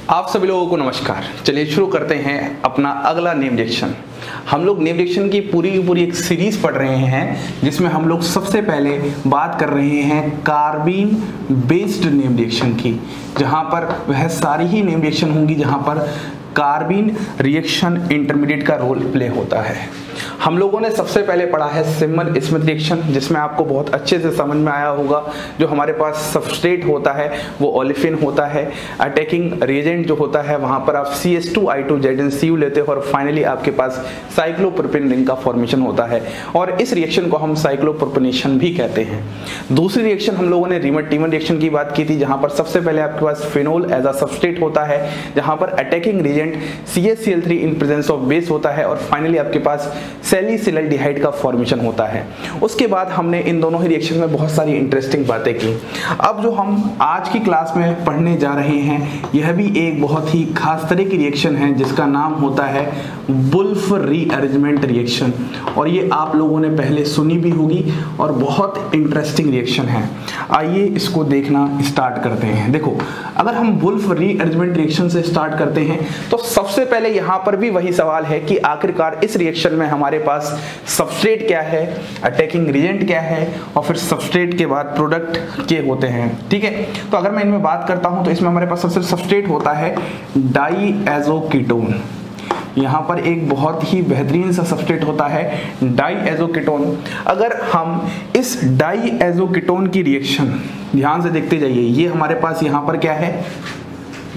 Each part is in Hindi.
आप सभी लोगों को नमस्कार। चलिए शुरू करते हैं अपना अगला नेम रिएक्शन। हम लोग नेम रिएक्शन की पूरी एक सीरीज पढ़ रहे हैं जिसमें हम लोग सबसे पहले बात कर रहे हैं कार्बीन बेस्ड नेम रिएक्शन की, जहां पर वह सारी ही नेम रिएक्शन होंगी जहां पर कार्बीन रिएक्शन इंटरमीडिएट का रोल प्ले होता है। हम लोगों ने सबसे पहले पढ़ा है सिमन स्मिथ रिएक्शन, जिसमें आपको बहुत अच्छे से समझ में आया होगा। जो हमारे पास सबस्ट्रेट होता है वो ओलेफिन होता है, अटैकिंग रिएजेंट जो होता है वहां पर आप CH2I2ZnCu लेते हो और फाइनली आपके पास साइक्लोप्रोपेन रिंग का फॉर्मेशन होता है और इस रिएक्शन को हम साइक्लोप्रोपेनेशन भी कहते हैं। दूसरी रिएक्शन हम लोगों ने रीमन-टीमन रिएक्शन की बात की थी, जहां पर सबसे पहले आपके पास फिनोल एज अ सबस्ट्रेट होता है, जहां पर attacking reagent CaCl3 in presence of base होता है और फाइनली आपके पास सैलिसिलडिहाइड का फॉर्मेशन होता है। उसके बाद हमने इन दोनों ही रिएक्शन में बहुत सारी इंटरेस्टिंग बातें की। अब जो हम आज की क्लास में पढ़ने जा रहे हैं यह भी एक बहुत ही खास तरह की रिएक्शन है जिसका नाम होता है वुल्फ रीअरेंजमेंट रिएक्शन, और ये आप लोगों ने पहले सुनी भी होगी और बहुत इंटरेस्टिंग रिएक्शन है। आइए इसको देखना स्टार्ट करते हैं। देखो, अगर हम वुल्फ रीअरेंजमेंट रिएक्शन से स्टार्ट करते हैं तो सबसे पहले यहाँ पर भी वही सवाल है कि आखिरकार इस रिएक्शन में हमारे पास सबस्ट्रेट क्या है, अटैकिंग रिएजेंट क्या है और फिर सबस्ट्रेट के बाद प्रोडक्ट के होते हैं। ठीक है, तो अगर मैं इनमें बात करता हूं तो इसमें हमारे पास सबसे सबस्ट्रेट होता है डाईएज़ोकीटोन। यहाँ पर एक बहुत ही बेहतरीन सा सबस्ट्रेट होता है डाईएज़ोकीटोन। अगर हम इस डाईएज़ोकीटोन की रिएक्शन ध्यान से देखते जाइए, ये हमारे पास यहाँ पर क्या है,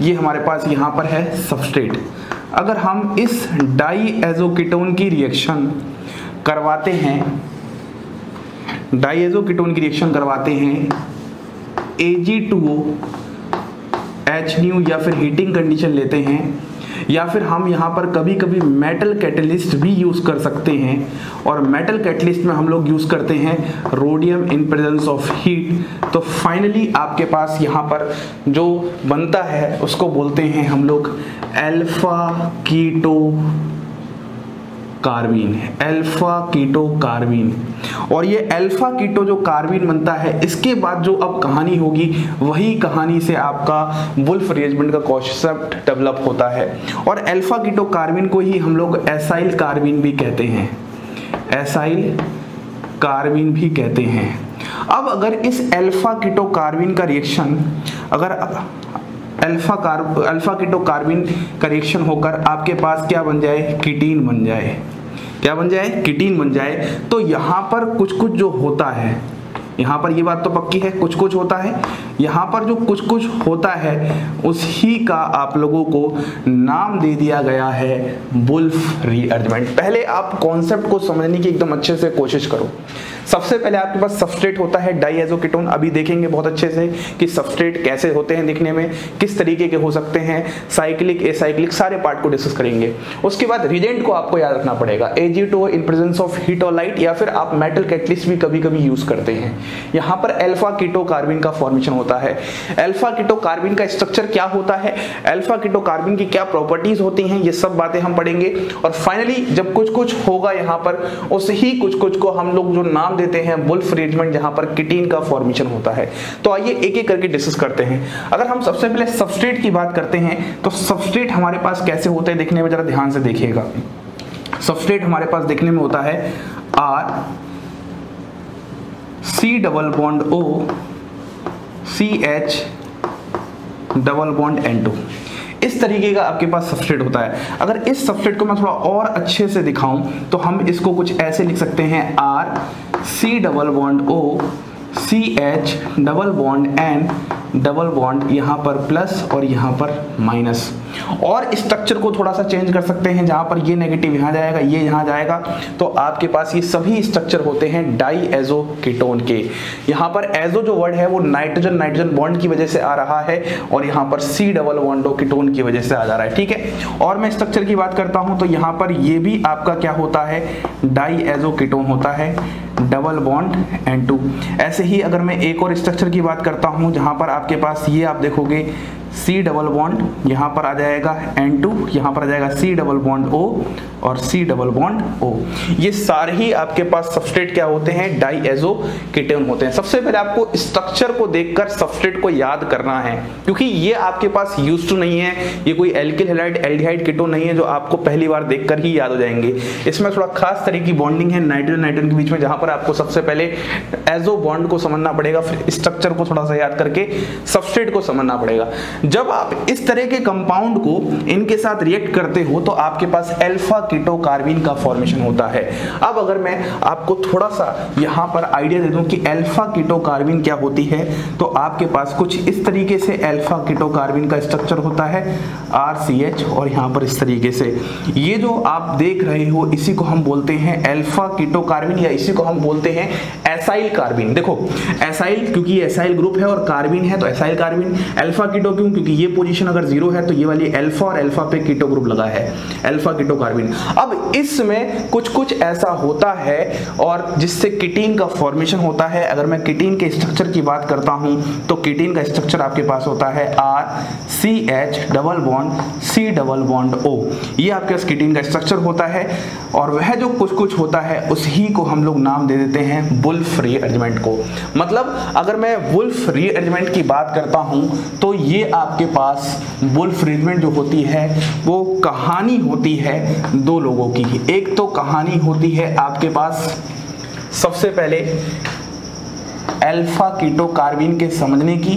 ये हमारे पास यहाँ पर है सबस्ट्रेट। अगर हम इस डाईएज़ोकीटोन की रिएक्शन करवाते हैं, डाईएज़ोकीटोन की रिएक्शन करवाते हैं Ag2O HNu या फिर हीटिंग कंडीशन लेते हैं, या फिर हम यहाँ पर कभी कभी मेटल कैटलिस्ट भी यूज कर सकते हैं और मेटल कैटलिस्ट में हम लोग यूज करते हैं rhodium in presence of heat, तो फाइनली आपके पास यहाँ पर जो बनता है उसको बोलते हैं हम लोग alpha keto carbene, alpha keto carbene. और ये अल्फा कीटो जो कार्बीन बनता है, इसके बाद जो अब कहानी होगी वही कहानी से आपका वुल्फ रीअरेंजमेंट का कॉन्सेप्ट डेवलप होता है और अल्फा कीटो कार्बीन को ही हम लोग एसाइल कार्बीन भी कहते हैं, एसाइल कार्बीन भी कहते हैं। अब अगर इस अल्फा कीटो कार्बीन का रिएक्शन, अगर अल्फा कीटो कार्बीन का रिएक्शन होकर आपके पास क्या बन जाए, कीटीन बन जाए, क्या बन जाए, कीटीन बन जाए, तो यहाँ पर कुछ जो होता है, यहाँ पर ये बात तो पक्की है कुछ होता है, यहाँ पर जो कुछ होता है उसी का आप लोगों को नाम दे दिया गया है वुल्फ रीअरेंजमेंट। पहले आप कॉन्सेप्ट को समझने की एकदम अच्छे से कोशिश करो। सबसे पहले आपके पास सबस्ट्रेट होता है डाईएज़ोकीटोन। अभी देखेंगे बहुत अच्छे से कि सबस्ट्रेट कैसे होते हैं दिखने में, किस तरीके के हो सकते हैं, साइक्लिक एसाइक्लिक, सारे पार्ट को डिस्कस करेंगे। उसके बाद रिएजेंट को आपको याद रखना पड़ेगा, Ag2O in presence of heat और लाइट, या फिर आप मेटल कैटलिस्ट भी कभी कभी यूज करते हैं। यहाँ पर अल्फा कीटो कार्बीन का फॉर्मेशन होता है। अल्फा कीटो कार्बीन का स्ट्रक्चर क्या होता है, अल्फा कीटो कार्बीन की क्या प्रॉपर्टीज होती हैं, ये सब बातें हम पढ़ेंगे। और फाइनली जब कुछ होगा यहाँ पर, उस ही कुछ को हम लोग जो नाम देते हैं वुल्फ रीअरेंजमेंट, जहां पर कीटीन का फॉर्मेशन होता है। तो आइए एक करके डिस्कस करते हैं। अगर हम सबसे पहले सबस्ट्रेट की बात करते हैं तो सबस्ट्रेट हमारे पास कैसे होते हैं देखने में जरा ध्यान से देखिएगा। सबस्ट्रेट हमारे पास देखने में होता है R C double bond O CH double bond N2, इस तरीके का आपके पास सबस्ट्रेट होता है। अगर इस सबस्ट्रेट को मैं थोड़ा और अच्छे से दिखाऊं तो हम इसको कुछ ऐसे लिख सकते हैं R C double bond O CH double bond N double bond, यहाँ पर प्लस और यहाँ पर माइनस। और स्ट्रक्चर को थोड़ा सा चेंज कर सकते हैं, जहां पर ये नेगेटिव यहाँ जाएगा, ये यहाँ जाएगा, तो आपके पास ये सभी स्ट्रक्चर होते हैं डाईएज़ोकीटोन के। यहाँ पर एजो जो वर्ड है वो नाइट्रोजन बॉन्ड की वजह से आ रहा है और यहाँ पर C डबल बॉन्ड कीटोन की वजह से आ जा रहा है। ठीक है, और मैं स्ट्रक्चर की बात करता हूँ तो यहाँ पर ये भी आपका क्या होता है, डाईएज़ोकीटोन होता है, डबल बॉन्ड N2। ऐसे ही अगर मैं एक और स्ट्रक्चर की बात करता हूँ जहां पर आपके पास ये आप देखोगे C डबल बॉन्ड, यहाँ पर आ जाएगा N2, यहाँ पर आ जाएगा C डबल बॉन्ड O और C डबल बॉन्ड O। ये सारे ही आपके पास सबस्ट्रेट क्या होते हैं, डाईएजो कीटोन होते हैं। सबसे पहले आपको स्ट्रक्चर को देखकर सबस्ट्रेट को याद करना है, क्योंकि ये आपके पास यूज्ड टू नहीं है, ये कोई एल्किल हैलाइड एल्डिहाइड कीटोन नहीं है जो आपको पहली बार देखकर ही याद हो जाएंगे। इसमें थोड़ा खास तरह की बॉन्डिंग है नाइट्रोजन नाइट्रोजन के बीच में, जहां पर आपको सबसे पहले एजो बॉन्ड को समझना पड़ेगा, फिर स्ट्रक्चर को थोड़ा सा याद करके सबस्ट्रेट को समझना पड़ेगा। जब आप इस तरह के कंपाउंड को इनके साथ रिएक्ट करते हो तो आपके पास अल्फा कीटो कार्बिन का फॉर्मेशन होता है। अब अगर मैं आपको थोड़ा सा यहाँ पर आइडिया दे दूं कि अल्फा कीटो कार्बिन क्या होती है, तो आपके पास कुछ इस तरीके से अल्फा कीटो कार्बिन का स्ट्रक्चर होता है RCH, और यहाँ पर इस तरीके से ये जो आप देख रहे हो इसी को हम बोलते हैं अल्फा कीटो कार्बिन, या इसी को हम बोलते हैं एसाइल कार्बिन। देखो एसाइल, क्योंकि ये एसाइल ग्रुप है और कार्बिन है तो एसाइल कार्बिन। अल्फा कीटो क्यों, क्योंकि ये पोजीशन अगर 0 है तो ये वाली अल्फा और अल्फा पे कीटो ग्रुप लगा है, अल्फा कीटो कार्बिन। अब इसमें कुछ कुछ ऐसा होता है और जिससे कीटीन का फॉर्मेशन होता है। अगर मैं कीटीन के स्ट्रक्चर की बात करता हूं तो कीटीन का स्ट्रक्चर आपके पास होता है RCH double bond C double bond O। ये आपके पास कीटीन का स्ट्रक्चर होता है, और वह जो कुछ कुछ होता है उसी को हम लोग नाम दे देते हैं वुल्फ रीअरेंजमेंट को। मतलब अगर मैं वुल्फ रीअरेंजमेंट की बात करता हूं तो ये आपके पास वुल्फ रीअरेंजमेंट जो होती है वो कहानी होती है दो लोगों की। एक तो कहानी होती है आपके पास सबसे पहले अल्फा कीटो कार्बिन के समझने की,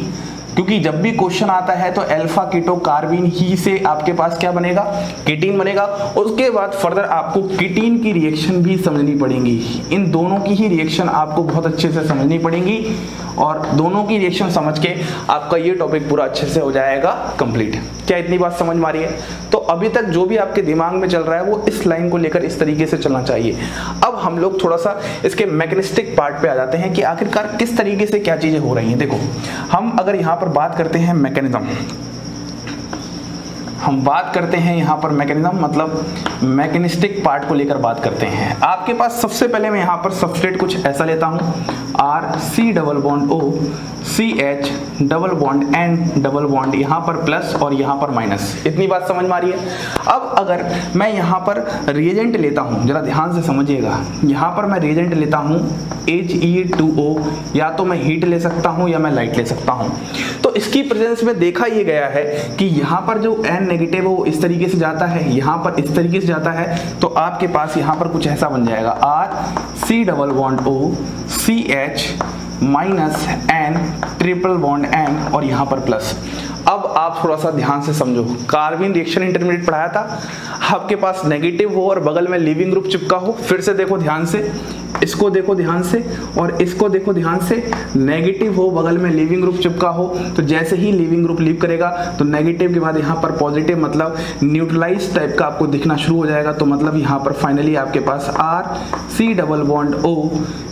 क्योंकि जब भी क्वेश्चन आता है तो अल्फा कीटो कार्बिन ही से आपके पास क्या बनेगा, कीटीन बनेगा। उसके बाद फर्दर आपको कीटीन की रिएक्शन भी समझनी पड़ेगी। इन दोनों की ही रिएक्शन आपको बहुत अच्छे से समझनी पड़ेगी, और दोनों की रिएक्शन समझ के आपका ये टॉपिक पूरा अच्छे से हो जाएगा कंप्लीट। क्या इतनी बात समझ में आ रही है? तो अभी तक जो भी आपके दिमाग में चल रहा है वो इस लाइन को लेकर इस तरीके से चलना चाहिए। अब हम लोग थोड़ा सा इसके मैकेनिस्टिक पार्ट पे आ जाते हैं कि आखिरकार किस तरीके से क्या चीजें हो रही हैं। देखो हम अगर यहाँ पर बात करते हैं मैकेनिज्म, हम बात करते हैं यहाँ पर मैकेनिज्म मतलब मैकेनिस्टिक पार्ट को लेकर बात करते हैं। आपके पास सबसे पहले मैं यहाँ पर सबस्ट्रेट कुछ ऐसा लेता हूँ RC double bond O CH double bond N double bond, यहाँ पर प्लस और यहाँ पर माइनस। इतनी बात समझ में आ रही है? अब अगर मैं यहाँ पर रिएजेंट लेता हूँ, जरा ध्यान से समझिएगा, यहाँ पर मैं रिएजेंट लेता हूँ He2O, या तो मैं हीट ले सकता हूँ या मैं लाइट ले सकता हूँ। तो इसकी प्रेजेंस में देखा ये गया है कि यहाँ पर जो N नेगेटिव है वो इस तरीके से जाता है, यहाँ पर इस तरीके से जाता है, तो आपके पास यहाँ पर कुछ ऐसा बन जाएगा RC double bond O CH minus N triple bond N और यहाँ पर प्लस। अब आप थोड़ा सा ध्यान से समझो, कार्बिन रिएक्शन इंटरमीडिएट पढ़ाया था, आपके पास नेगेटिव हो और बगल में लीविंग ग्रुप चिपका हो। फिर से देखो ध्यान से, इसको देखो ध्यान से और इसको देखो ध्यान से, नेगेटिव हो बगल में लीविंग ग्रुप चिपका हो, तो जैसे ही लीविंग ग्रुप लीव करेगा तो नेगेटिव के बाद यहाँ पर पॉजिटिव मतलब न्यूट्रलाइज टाइप का आपको दिखना शुरू हो जाएगा। तो मतलब यहाँ पर फाइनली आपके पास RC double bond O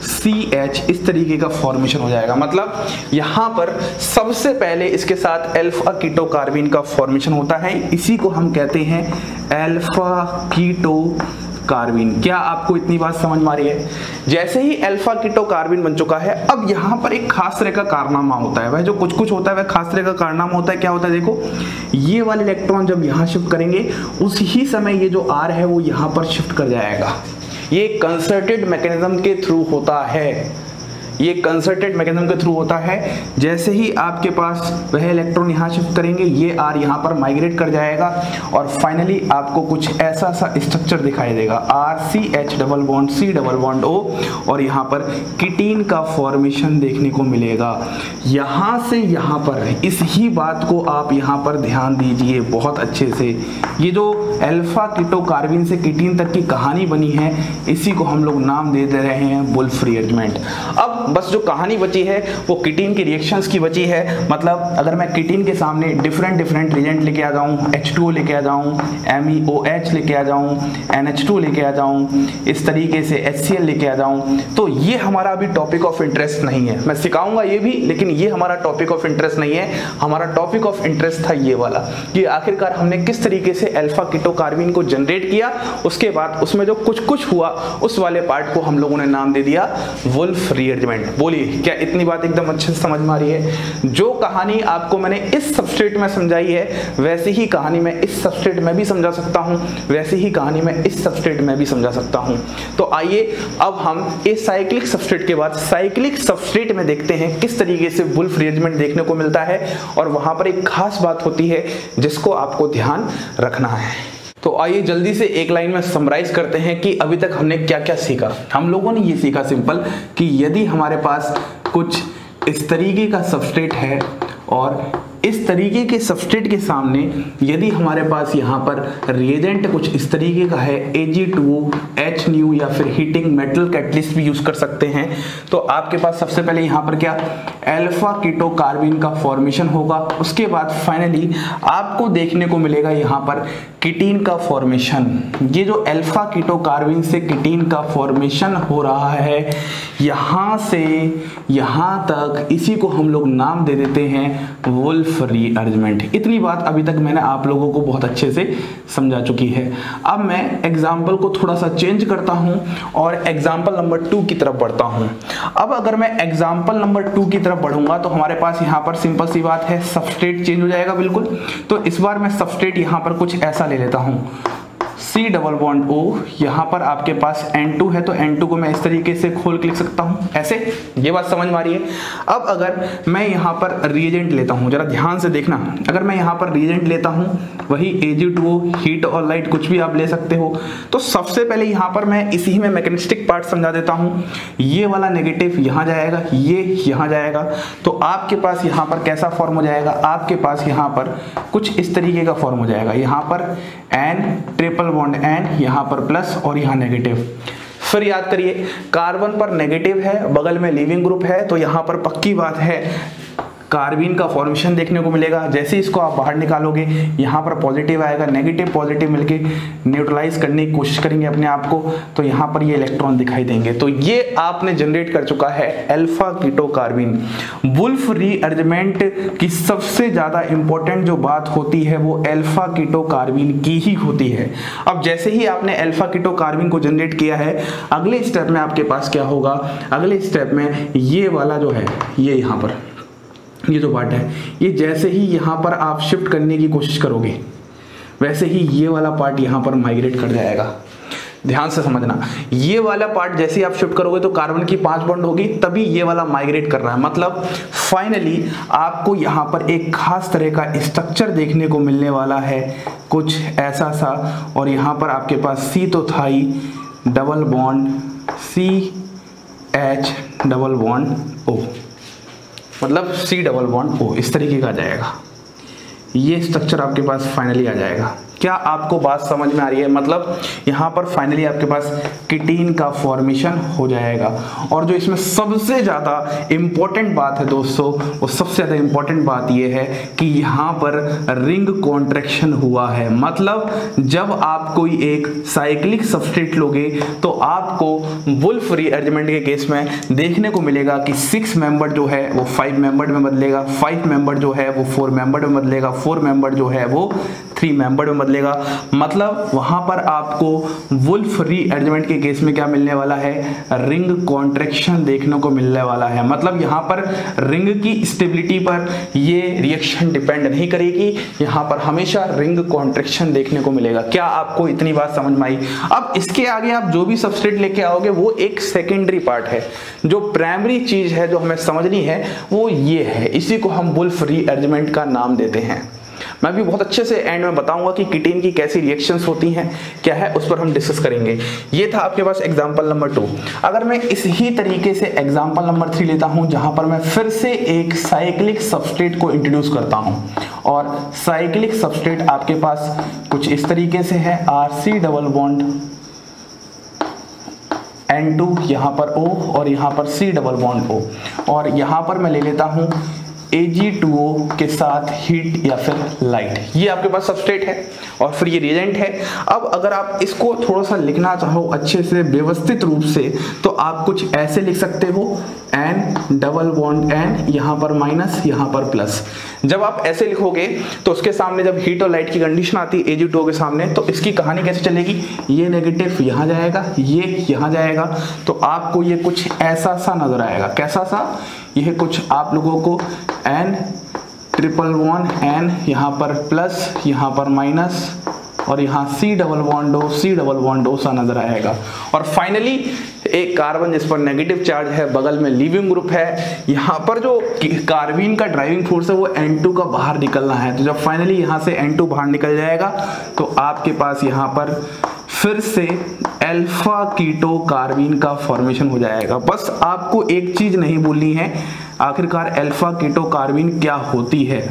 CH इस तरीके का फॉर्मेशन हो जाएगा। मतलब यहाँ पर सबसे पहले इसके साथ अल्फा कीटो कार्बिन का फॉर्मेशन होता है, इसी को हम कहते हैं अल्फा कीटो कार्बिन। क्या आपको इतनी बात समझ में आ रही है? जैसे ही अल्फा कीटो कार्बिन बन चुका है, अब यहाँ पर एक खास तरह का कारनामा होता है। वह जो कुछ कुछ होता है वह खास तरह का कारनामा होता है। क्या होता है? देखो ये वाले इलेक्ट्रॉन जब यहाँ शिफ्ट करेंगे उसी समय ये जो R है वो यहाँ पर शिफ्ट कर जाएगा। ये कंसर्टेड मैकेनिज्म के थ्रू होता है, ये कंसर्टेड मैकेनिज्म के थ्रू होता है। जैसे ही आपके पास वह इलेक्ट्रॉन यहाँ शिफ्ट करेंगे, ये R यहाँ पर माइग्रेट कर जाएगा और फाइनली आपको कुछ ऐसा सा स्ट्रक्चर दिखाई देगा RCH double bond C double bond O और यहाँ पर कीटीन का फॉर्मेशन देखने को मिलेगा। यहाँ से यहाँ पर इस ही बात को आप यहाँ पर ध्यान दीजिए बहुत अच्छे से। ये जो अल्फा कीटो कार्बिन से कीटीन तक की कहानी बनी है, इसी को हम लोग नाम दे रहे हैं वुल्फ रीअरेंजमेंट। अब बस जो कहानी बची है वो कीटीन की रिएक्शंस की बची है। मतलब अगर मैं कीटीन के सामने डिफरेंट रिएजेंट लेके आ जाऊं, H2O लेके आ जाऊं, MEOH लेके आ जाऊं, NH2 लेके आ जाऊं, इस तरीके से HCl लेके आ जाऊं, तो ये हमारा अभी टॉपिक ऑफ इंटरेस्ट नहीं है। मैं सिखाऊंगा ये भी, लेकिन ये हमारा टॉपिक ऑफ इंटरेस्ट नहीं है। हमारा टॉपिक ऑफ इंटरेस्ट था ये वाला कि आखिरकार हमने किस तरीके से अल्फा कीटो कार्बिन को जनरेट किया, उसके बाद उसमें जो कुछ कुछ हुआ उस वाले पार्ट को हम लोगों ने नाम दे दिया वुल्फ रीअरेंजमेंट। इवेंट। बोलिए क्या इतनी बात एकदम अच्छे से समझ में आ रही है? जो कहानी आपको मैंने इस सबस्ट्रेट में समझाई है वैसी ही कहानी मैं इस सबस्ट्रेट में भी समझा सकता हूं, वैसी ही कहानी मैं इस सबस्ट्रेट में भी समझा सकता हूं। तो आइए अब हम इस साइक्लिक सबस्ट्रेट के बाद साइक्लिक सबस्ट्रेट में देखते हैं किस तरीके से वुल्फ रीअरेंजमेंट देखने को मिलता है, और वहां पर एक खास बात होती है जिसको आपको ध्यान रखना है। तो आइए जल्दी से एक लाइन में समराइज करते हैं कि अभी तक हमने क्या क्या सीखा। हम लोगों ने ये सीखा सिंपल कि यदि हमारे पास कुछ इस तरीके का सबस्ट्रेट है और इस तरीके के सबस्ट्रेट के सामने यदि हमारे पास यहाँ पर रिएजेंट कुछ इस तरीके का है Ag2O, HNu या फिर हीटिंग मेटल कैटलिस्ट भी यूज कर सकते हैं, तो आपके पास सबसे पहले यहाँ पर क्या अल्फा कीटो कार्बिन का फॉर्मेशन होगा। उसके बाद फाइनली आपको देखने को मिलेगा यहाँ पर कीटीन का फॉर्मेशन। ये जो अल्फा कीटो कार्बिन से कीटीन का फॉर्मेशन हो रहा है यहाँ से यहाँ तक, इसी को हम लोग नाम दे देते हैं वुल्फ रीअरेंजमेंट। इतनी बात अभी तक मैंने आप लोगों को बहुत अच्छे से समझा चुकी है। अब मैं एग्जाम्पल को थोड़ा सा चेंज करता हूं और एग्जाम्पल नंबर 2 की तरफ बढ़ता हूं। अब अगर मैं एग्जाम्पल नंबर 2 की तरफ बढ़ूंगा तो हमारे पास यहाँ पर सिंपल सी बात है, सबस्ट्रेट चेंज हो जाएगा बिल्कुल। तो इस बार मैं सबस्ट्रेट यहाँ पर कुछ ऐसा ले लेता हूँ, C+O। यहाँ पर आपके पास N2 है तो N2 को मैं इस तरीके से खोल के लिख सकता हूँ ऐसे। ये बात समझ में आ रही है? अब अगर मैं यहाँ पर रिएजेंट लेता हूँ, जरा ध्यान से देखना, अगर मैं यहाँ पर रिएजेंट लेता हूँ वही Ag2O, हीट और लाइट कुछ भी आप ले सकते हो, तो सबसे पहले यहाँ पर मैं इसी में मैकेनिस्टिक पार्ट समझा देता हूँ। ये वाला नेगेटिव यहाँ जाएगा, ये यहाँ जाएगा, तो आपके पास यहाँ पर कैसा फॉर्म हो जाएगा, आपके पास यहाँ पर कुछ इस तरीके का फॉर्म हो जाएगा। यहाँ पर N ट्रिपल बॉन्ड N, यहाँ पर प्लस और यहाँ नेगेटिव। फिर याद करिए कार्बन पर नेगेटिव है, बगल में लीविंग ग्रुप है, तो यहाँ पर पक्की बात है कार्बिन का फॉर्मेशन देखने को मिलेगा। जैसे इसको आप बाहर निकालोगे यहाँ पर पॉजिटिव आएगा, नेगेटिव पॉजिटिव मिलके न्यूट्रलाइज करने की कोशिश करेंगे अपने आप को, तो यहाँ पर ये इलेक्ट्रॉन दिखाई देंगे। तो ये आपने जनरेट कर चुका है अल्फा कीटो कार्बिन। वुल्फ रीअरेंजमेंट की सबसे ज्यादा इंपॉर्टेंट जो बात होती है वो अल्फा कीटो कार्बिन की ही होती है। अब जैसे ही आपने अल्फा कीटो कार्बिन को जनरेट किया है, अगले स्टेप में आपके पास क्या होगा, अगले स्टेप में ये वाला जो है, ये यहाँ पर ये जो पार्ट है, ये जैसे ही यहाँ पर आप शिफ्ट करने की कोशिश करोगे वैसे ही ये वाला पार्ट यहाँ पर माइग्रेट कर जाएगा। ध्यान से समझना, ये वाला पार्ट जैसे ही आप शिफ्ट करोगे तो कार्बन की 5 बॉन्ड होगी, तभी ये वाला माइग्रेट कर रहा है। मतलब फाइनली आपको यहाँ पर एक खास तरह का स्ट्रक्चर देखने को मिलने वाला है, कुछ ऐसा सा। और यहाँ पर आपके पास C तो था ही, double bond CH double bond O, मतलब C डबल बॉन्ड O इस तरीके का आ जाएगा। ये स्ट्रक्चर आपके पास फाइनली आ जाएगा। क्या आपको बात समझ में आ रही है? मतलब यहाँ पर फाइनली आपके पास कीटीन का फॉर्मेशन हो जाएगा। और जो इसमें सबसे ज़्यादा इम्पोर्टेंट बात है दोस्तों, वो सबसे ज़्यादा इम्पोर्टेंट बात ये है कि यहाँ पर रिंग कॉन्ट्रैक्शन हुआ है। मतलब जब आप कोई एक साइक्लिक सबस्ट्रेट लोगे तो आपको वुल्फ रीअरेंजमेंट के केस में देखने को मिलेगा कि 6 मेंबर जो है वो 5 मेंबर में बदलेगा, 5 मेंबर जो है वो 4 मेंबर में बदलेगा, 4 मेंबर जो है वो 3 मेंबर में बदलेगा। मतलब वहां पर आपको वुल्फ रीअरेंजमेंट के केस में क्या मिलने वाला है, रिंग कॉन्ट्रैक्शन देखने को मिलने वाला है। मतलब यहाँ पर रिंग की स्टेबिलिटी पर ये रिएक्शन डिपेंड नहीं करेगी, यहाँ पर हमेशा रिंग कॉन्ट्रैक्शन देखने को मिलेगा। क्या आपको इतनी बात समझ में आई? अब इसके आगे आप जो भी सबस्ट्रेट लेके आओगे वो एक सेकेंडरी पार्ट है। जो प्राइमरी चीज है जो हमें समझनी है वो ये है, इसी को हम वुल्फ रीअरेंजमेंट का नाम देते हैं। मैं भी बहुत अच्छे से एंड में बताऊंगा कि कीटीन की कैसी रिएक्शंस होती हैं, क्या है उस पर हम डिस्कस करेंगे। ये था आपके पास एग्जांपल नंबर 2। अगर मैं इसी तरीके से एग्जांपल नंबर 3 लेता हूं जहां पर मैं फिर से एक साइक्लिक सबस्ट्रेट को इंट्रोड्यूस करता हूं, और साइक्लिक सबस्ट्रेट आपके पास कुछ इस तरीके से है, RC डबल बॉन्ड N2, यहाँ पर O और यहाँ पर C डबल बॉन्ड O, और यहाँ पर मैं ले लेता हूँ Ag2O के साथ हीट या फिर लाइट, ये आपके पास सबस्ट्रेट है और फिर ये रिएजेंट है। अब अगर आप इसको थोड़ा सा लिखना चाहो अच्छे से व्यवस्थित रूप से तो आप कुछ ऐसे लिख सकते हो, N डबल बॉन्ड N, यहाँ पर माइनस यहाँ पर प्लस। जब आप ऐसे लिखोगे तो उसके सामने जब हीट और लाइट की कंडीशन आती है Ag2O के सामने, तो इसकी कहानी कैसे चलेगी, ये नेगेटिव यहाँ जाएगा, ये यहाँ जाएगा, तो आपको ये कुछ ऐसा सा नजर आएगा। कैसा सा, यह कुछ आप लोगों को N ट्रिपल बॉन्ड N, यहाँ पर प्लस यहाँ पर माइनस और यहाँ C डबल बॉन्ड O सा नजर आएगा। और फाइनली एक कार्बन जिस पर नेगेटिव चार्ज है, बगल में लीविंग ग्रुप है, यहाँ पर जो कार्बीन का ड्राइविंग फोर्स है वो N2 का बाहर निकलना है। तो जब फाइनली यहाँ से N2 बाहर निकल जाएगा तो आपके पास यहाँ पर फिर से अल्फा कीटो कार्बीन का फॉर्मेशन हो जाएगा। बस आपको एक चीज नहीं भूलनी है, आखिरकार अल्फा कीटो कार्बीन क्या होती है।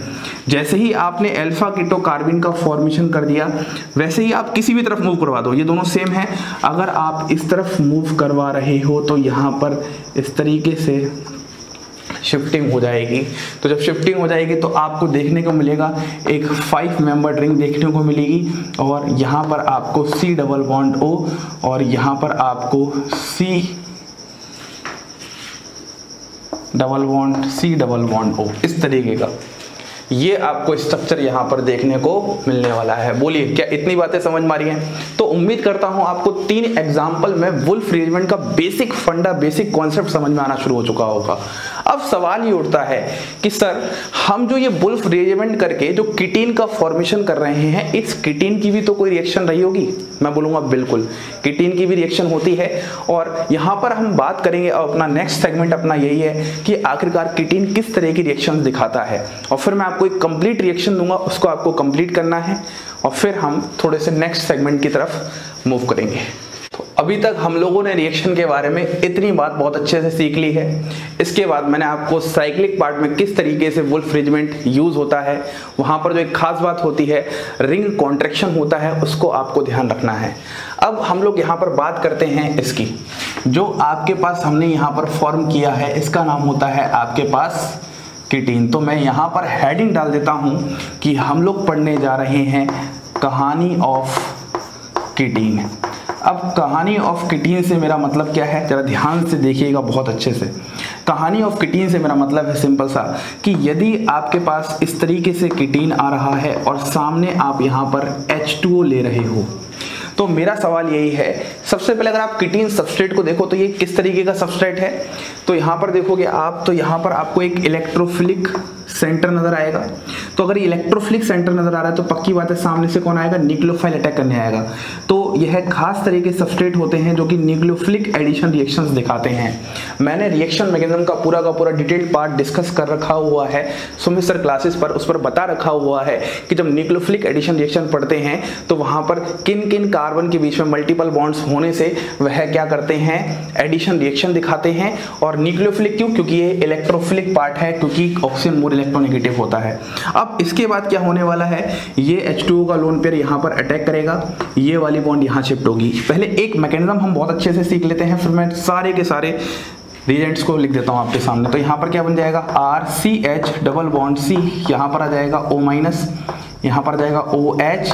जैसे ही आपने अल्फा कीटो कार्बीन का फॉर्मेशन कर दिया, वैसे ही आप किसी भी तरफ मूव करवा दो, ये दोनों सेम है। अगर आप इस तरफ मूव करवा रहे हो तो यहाँ पर इस तरीके से शिफ्टिंग हो जाएगी। तो जब शिफ्टिंग हो जाएगी तो आपको देखने को मिलेगा एक 5 मेंबर रिंग देखने को मिलेगी, और यहाँ पर आपको C डबल बॉन्ड O और यहाँ पर आपको C डबल बॉन्ड O, इस तरीके का ये आपको स्ट्रक्चर यहाँ पर देखने को मिलने वाला है। बोलिए क्या इतनी बातें समझ में आ रही हैं? तो उम्मीद करता हूँ आपको 3 एग्जाम्पल में वुल्फ रीअरेंजमेंट का बेसिक फंडा, बेसिक कॉन्सेप्ट समझ में आना शुरू हो चुका होगा। अब सवाल ये उठता है कि सर हम जो ये वुल्फ रीअरेंजमेंट करके जो किटीन का फॉर्मेशन कर रहे हैं, इस किटीन की भी तो कोई रिएक्शन रही होगी। मैं बोलूँगा बिल्कुल किटीन की भी रिएक्शन होती है, और यहाँ पर हम बात करेंगे। अपना नेक्स्ट सेगमेंट अपना यही है कि आखिरकार किटीन किस तरह की रिएक्शन दिखाता है, और फिर मैं आपको एक कंप्लीट रिएक्शन दूंगा, उसको आपको कंप्लीट करना है, और फिर हम थोड़े से नेक्स्ट सेगमेंट की तरफ मूव करेंगे। तो अभी तक हम लोगों ने रिएक्शन के बारे में इतनी बात बहुत अच्छे से सीख ली है। इसके बाद मैंने आपको साइक्लिक पार्ट में किस तरीके से वुल्फ रीअरेंजमेंट यूज होता है, वहां पर जो एक खास बात होती है रिंग कॉन्ट्रैक्शन होता है, उसको आपको ध्यान रखना है। अब हम लोग यहाँ पर बात करते हैं इसकी, जो आपके पास हमने यहाँ पर फॉर्म किया है, इसका नाम होता है आपके पास किटीन। तो मैं यहाँ पर हेडिंग डाल देता हूँ कि हम लोग पढ़ने जा रहे हैं कहानी ऑफ किटीन। अब कहानी ऑफ किटीन से मेरा मतलब क्या है, जरा ध्यान से देखिएगा बहुत अच्छे से। कहानी ऑफ किटीन से मेरा मतलब है सिंपल सा कि यदि आपके पास इस तरीके से किटीन आ रहा है और सामने आप यहाँ पर H2O ले रहे हो, तो मेरा सवाल यही है, सबसे पहले अगर आप किटीन सबस्ट्रेट को देखो तो ये किस तरीके का सबस्ट्रेट है। तो यहाँ पर देखोगे आप, तो यहाँ पर आपको एक इलेक्ट्रोफिलिक सेंटर नजर आएगा। तो अगर इलेक्ट्रोफिलिक सेंटर नजर आ रहा है तो पक्की बात है सामने से कौन आएगा, न्यूक्लियोफाइल अटैक करने आएगा। तो यह खास तरह के सबस्ट्रेट होते हैं जो कि न्यूक्लियोफिलिक एडिशन रिएक्शंस दिखाते हैं। मैंने रिएक्शन मैकेनिज्म का पूरा डिटेल्ड पार्ट डिस्कस कर रखा हुआ है सुमित सर क्लासेस पर, उस पर बता रखा हुआ है कि जब न्यूक्लियोफिलिक एडिशन रिएक्शन पढ़ते हैं तो वहां पर किन किन कार्बन के बीच में मल्टीपल बॉन्ड्स होने से वह क्या करते हैं, एडिशन रिएक्शन दिखाते हैं। और न्यूक्लियोफिलिक क्यों, क्योंकि ये इलेक्ट्रोफिलिक पार्ट है, क्योंकि ऑक्सीजन मोर इलेक्ट्रोनेगेटिव होता है। अब इसके बाद क्या होने वाला है, ये H2O का लोन पेयर यहाँ पर अटैक करेगा, ये वाली बॉन्ड यहाँ शिफ्ट होगी। पहले एक मैकेनिज्म हम बहुत अच्छे से सीख लेते हैं, फिर मैं सारे के सारे रिएजेंट्स को लिख देता हूँ आपके सामने। तो यहाँ पर क्या बन जाएगा, RCH डबल बॉन्ड C, यहाँ पर आ जाएगा O माइनस, यहाँ पर आ जाएगा OH,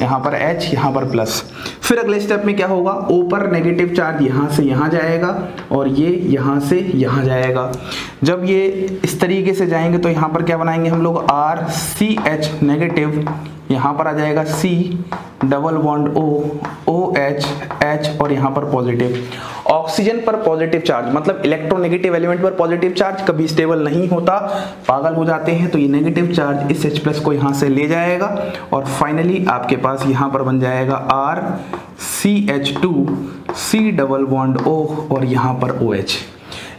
यहाँ पर H, यहाँ पर प्लस। फिर अगले स्टेप में क्या होगा, O पर नेगेटिव चार्ज यहाँ से यहाँ जाएगा और ये यहाँ से यहाँ जाएगा। जब ये इस तरीके से जाएंगे तो यहाँ पर क्या बनाएंगे हम लोग, RCH नेगेटिव, यहाँ पर आ जाएगा C double bond O, OH, H और यहाँ पर पॉजिटिव। ऑक्सीजन पर पॉजिटिव चार्ज मतलब इलेक्ट्रोनेगेटिव एलिमेंट पर पॉजिटिव चार्ज कभी स्टेबल नहीं होता, पागल हो जाते हैं। तो ये नेगेटिव चार्ज इस H प्लस को यहाँ से ले जाएगा और फाइनली आपके पास यहाँ पर बन जाएगा RCH2 C double bond O और यहाँ पर OH।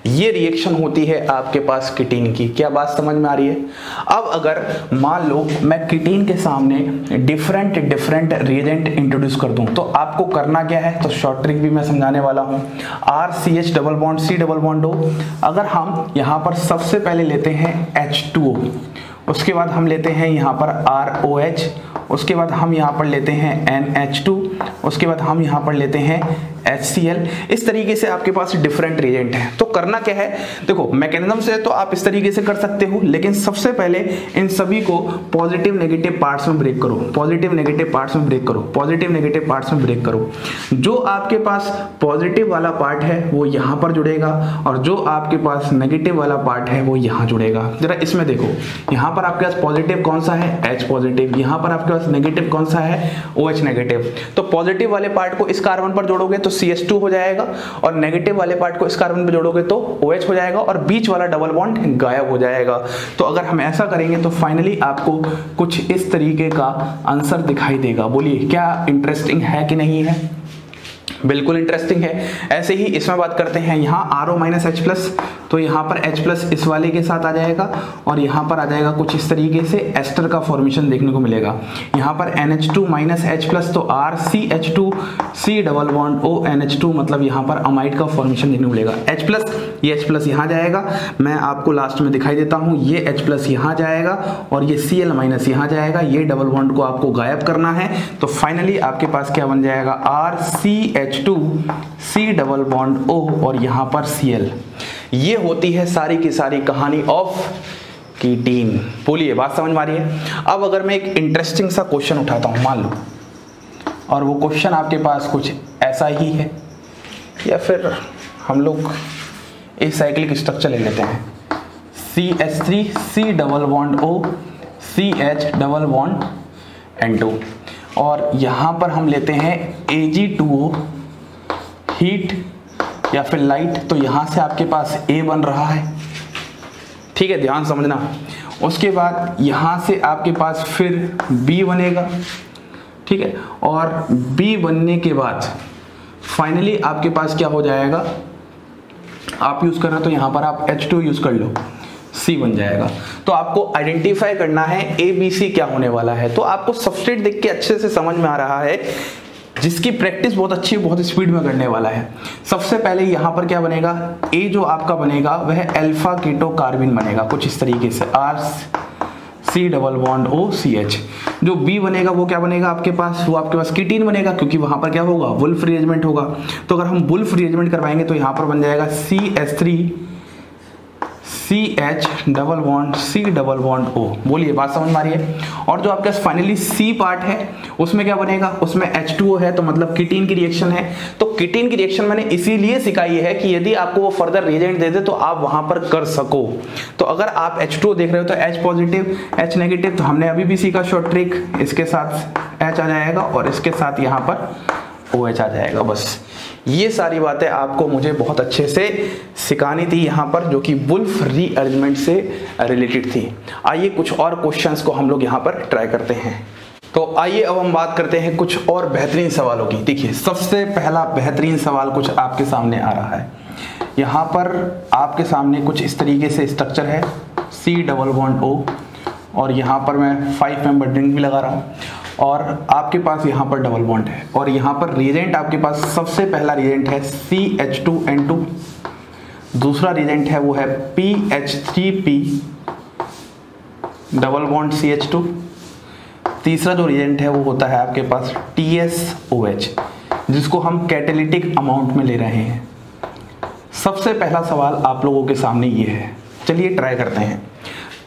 ये रिएक्शन होती है आपके पास किटीन की। क्या बात समझ में आ रही है? अब अगर मान लो मैं किटीन के सामने डिफरेंट रिएजेंट इंट्रोड्यूस कर दूं तो आपको करना क्या है, तो शॉर्ट ट्रिक भी मैं समझाने वाला हूं। RCH double bond C double bond O, अगर हम यहां पर सबसे पहले लेते हैं H2O, उसके बाद हम लेते हैं यहाँ पर ROH उसके बाद हम यहाँ पर लेते हैं NH2, उसके बाद हम यहाँ पर लेते हैं HCl। इस तरीके से आपके पास डिफरेंट रिएजेंट है। तो करना क्या है, देखो मैकेनिज्म से तो आप इस तरीके से कर सकते हो, लेकिन सबसे पहले इन सभी को पॉजिटिव नेगेटिव पार्ट्स में ब्रेक करो, पॉजिटिव नेगेटिव पार्ट्स में ब्रेक करो, पॉजिटिव नेगेटिव पार्ट्स में ब्रेक करो। जो आपके पास पॉजिटिव वाला पार्ट है वो यहाँ पर जुड़ेगा और जो आपके पास नेगेटिव वाला पार्ट है वो यहाँ जुड़ेगा। जरा इसमें देखो, यहाँ पर आपके पास पॉजिटिव कौन सा है, H पॉजिटिव, यहाँ पर आपके पास नेगेटिव कौन सा है, OH नेगेटिव। तो पॉजिटिव वाले पार्ट को इस कार्बन पर जोड़ोगे तो CH2 हो जाएगा और नेगेटिव वाले पार्ट को इस कार्बन पर जोड़ोगे तो OH हो जाएगा और बीच वाला डबल बॉन्ड गायब हो जाएगा। तो अगर हम ऐसा करेंगे तो फाइनली आपको कुछ इस तरीके का आंसर दिखाई देगा। बोलिए क्या इंटरेस्टिंग है कि नहीं है? बिल्कुल इंटरेस्टिंग है। ऐसे ही इसमें बात करते हैं, यहाँ RO-H+, तो यहाँ पर H+ इस वाले के साथ आ जाएगा और यहाँ पर आ जाएगा कुछ इस तरीके से एस्टर का फॉर्मेशन देखने को मिलेगा। यहाँ पर NH2-H+, तो RCH2 C double bond ONH2, मतलब यहाँ पर अमाइड का फॉर्मेशन देखने को मिलेगा। H+, ये H+ यहाँ जाएगा, मैं आपको लास्ट में दिखाई देता हूँ, ये H+ यहाँ जाएगा और ये Cl- यहाँ जाएगा। ये डबल बॉन्ड को आपको गायब करना है। तो फाइनली आपके पास क्या बन जाएगा, RCH2 C double bond O और यहाँ पर Cl। ये होती है सारी की सारी कहानी ऑफ कीटीन। बोलिए बात समझ में आ रही है? अब अगर मैं एक इंटरेस्टिंग सा क्वेश्चन उठाता हूं, मान लो, और वो क्वेश्चन आपके पास कुछ ऐसा ही है, या फिर हम लोग एक साइक्लिक स्ट्रक्चर ले लेते हैं, CH3 C double bond O CH double bond N2, और यहाँ पर हम लेते हैं Ag2O हीट या फिर लाइट। तो यहाँ से आपके पास A बन रहा है, ठीक है, ध्यान समझना। उसके बाद यहाँ से आपके पास फिर B बनेगा, ठीक है, और B बनने के बाद फाइनली आपके पास क्या हो जाएगा, आप यूज करना तो यहाँ पर आप H2 यूज कर लो, C बन जाएगा। तो आपको आइडेंटिफाई करना है ABC क्या होने वाला है। तो आपको सबस्ट्रेट देख के अच्छे से समझ में आ रहा है, जिसकी प्रैक्टिस बहुत अच्छी, बहुत स्पीड में करने वाला है। सबसे पहले यहाँ पर क्या बनेगा, A जो आपका बनेगा वह अल्फा कीटो कार्बिन बनेगा कुछ इस तरीके से, RC डबल बॉन्ड OCH। जो B बनेगा वो क्या बनेगा आपके पास, वो आपके पास कीटीन बनेगा, क्योंकि वहां पर क्या होगा, वुल्फ रिएरेंजमेंट होगा। तो अगर हम वुल्फ रिएरेंजमेंट करवाएंगे तो यहाँ पर बन जाएगा CH3 CH double bond C double bond O। बोलिए बात समझ में आ रही है? और जो आपके पास फाइनली C पार्ट है उसमें क्या बनेगा, उसमें H2O है, तो मतलब कीटीन की रिएक्शन है। तो कीटीन की रिएक्शन मैंने इसीलिए सिखाई है कि यदि आपको वो फर्दर रिएजेंट दे दे तो आप वहां पर कर सको। तो अगर आप H2O देख रहे हो तो H पॉजिटिव H नेगेटिव, तो हमने अभी भी सीखा शॉर्ट ट्रिक, इसके साथ H आ जाएगा और इसके साथ यहाँ पर OH आ जाएगा। बस ये सारी बातें आपको मुझे बहुत अच्छे से सिखानी थी यहाँ पर, जो कि वुल्फ रीअरेंजमेंट से रिलेटेड थी। आइए कुछ और क्वेश्चंस को हम लोग यहाँ पर ट्राई करते हैं। तो आइए अब हम बात करते हैं कुछ और बेहतरीन सवालों की। देखिए सबसे पहला बेहतरीन सवाल कुछ आपके सामने आ रहा है। यहाँ पर आपके सामने कुछ इस तरीके से स्ट्रक्चर है, C डबल बॉन्ड O, और यहाँ पर मैं 5 मेंबर रिंग भी लगा रहा हूँ, और आपके पास यहाँ पर डबल बॉन्ड है, और यहाँ पर रिएजेंट आपके पास सबसे पहला रिएजेंट है CH2N2, दूसरा रिएजेंट है वो है PH3P डबल बॉन्ड CH2, तीसरा जो रिएजेंट है वो होता है आपके पास TSOH, जिसको हम कैटालिटिक अमाउंट में ले रहे हैं। सबसे पहला सवाल आप लोगों के सामने ये है, चलिए ट्राई करते हैं।